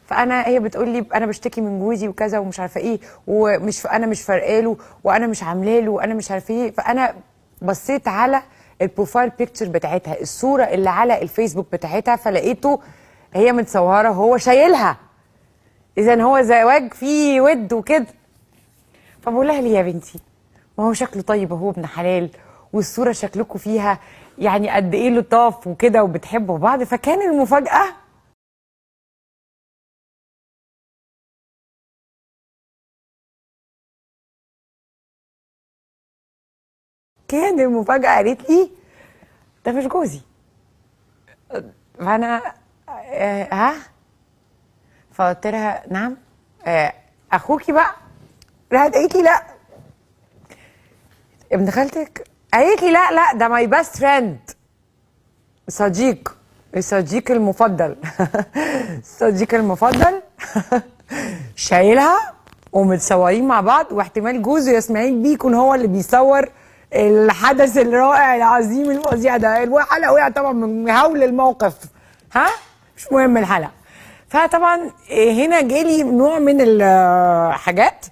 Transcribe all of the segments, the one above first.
فانا هي بتقول لي انا بشتكي من جوزي وكذا ومش عارفه ايه، ومش انا مش فارقاله وانا مش عامله له وانا مش عارفه ايه. فانا بصيت على البروفايل بيكتشر بتاعتها، الصوره اللي على الفيسبوك بتاعتها، فلقيته هي متصوره وهو شايلها. اذا هو زواج فيه ود وكده. فبقول لها ليه يا بنتي؟ ما هو شكله طيب اهو، ابن حلال، والصوره شكلكم فيها يعني قد ايه لطاف وكده وبتحبوا بعض. فكان المفاجاه قالت لي ده مش جوزي. فانا ها، فقلت لها نعم، اخوكي بقى. راحت قالت لي لا، ابن خالتك. قالت لي لا لا، ده ماي باست فريند، الصديق المفضل. الصديق المفضل. شايلها ومتصورين مع بعض، واحتمال جوزه اسماعيل بيه يكون هو اللي بيصور الحدث الرائع العظيم الفظيع ده. الحلقه وقعت طبعا من هول الموقف، ها مش مهم الحلقه. فطبعا هنا جالي نوع من الحاجات.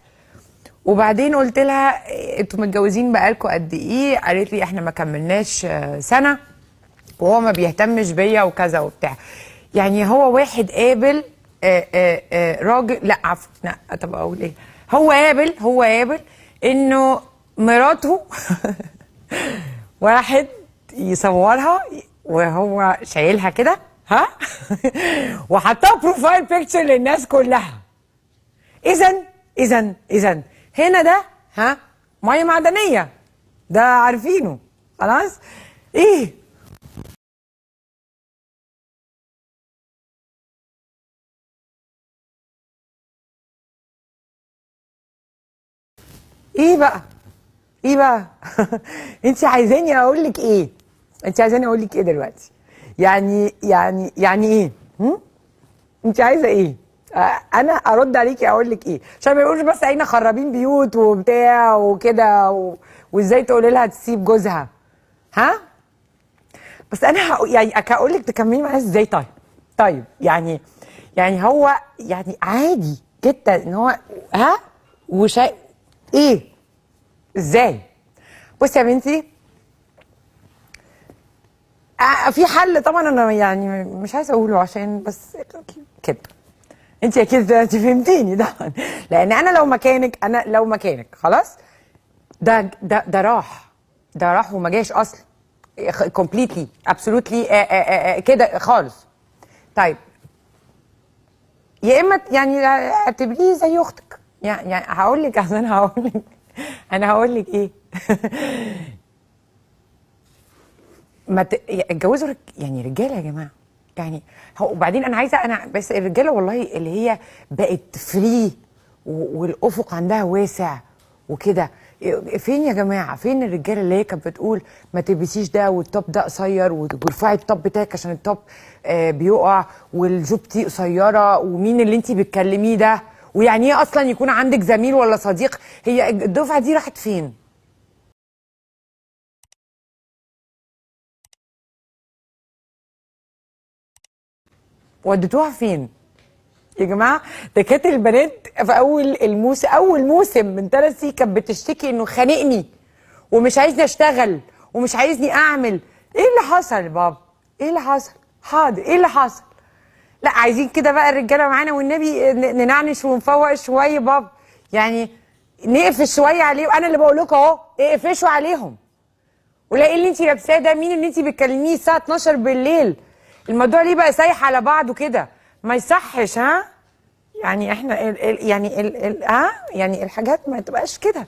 وبعدين قلت لها انتوا متجوزين بقالكوا قد ايه؟ قالت لي احنا ما كملناش سنه، وهو ما بيهتمش بيا وكذا وبتاع. يعني هو واحد قابل راجل، لا عفوا، لا طب اقول ايه، هو قابل انه مراته واحد يصورها وهو شايلها كده، ها. وحطها بروفايل بيكتشر للناس كلها. اذا هنا ده ها ميه معدنيه، ده عارفينه خلاص. ايه ايه بقى ايه بقى؟ انت عايزاني اقول لك ايه؟ دلوقتي؟ يعني ايه؟ انت عايزه ايه؟ انا ارد عليكي اقول لك ايه؟ عشان ما يقولوش بس احنا خرابين بيوت وبتاع وكده وازاي تقولي لها تسيب جوزها، ها؟ بس انا يعني هقول لك تكملي معايا ازاي. طيب يعني هو يعني عادي جدا ان هو ها ايه ازاي؟ بصي يا بنتي، في حل طبعا، انا يعني مش عايزه اقوله عشان بس كده. انت اكيد انت فهمتيني طبعا، لان انا لو مكانك خلاص، ده راح وما جاش اصلا، كومبليتلي ابسولوتلي كده خالص. طيب يا اما يعني اعتبريه زي اختك، يعني هقول لك عشان انا هقول لك ايه. ما اتجوزوا يعني رجاله يا جماعه. يعني وبعدين انا بس الرجاله والله اللي هي بقت فري والافق عندها واسع وكده. فين يا جماعه؟ فين الرجاله اللي هي كانت بتقول ما تلبسيش ده والتوب ده قصير وارفعي التوب بتاعك عشان التوب بيقع والجوبتي قصيره، ومين اللي انت بتكلميه ده، ويعني ايه اصلا يكون عندك زميل ولا صديق؟ هي الدفعه دي راحت فين؟ وديتوها فين يا جماعه؟ ده كانت البنات في اول موسم من 3 سنين كانت بتشتكي انه خانقني ومش عايزني اشتغل ومش عايزني اعمل. ايه اللي حصل يا بابا؟ ايه اللي حصل؟ حاضر، ايه اللي حصل؟ لا عايزين كده بقى الرجاله معانا والنبي ننعنش ونفوق شويه بابا، يعني نقفش شويه عليهم. انا اللي بقول لكم اهو، اقفشوا عليهم. ولا ايه اللي انت لابساه ده؟ مين اللي انت بتكلميه الساعه 12 بالليل؟ الموضوع ليه بقى سايح على بعضه كده؟ ما يصحش، ها؟ يعني احنا يعني ها يعني الحاجات ما تبقاش كده.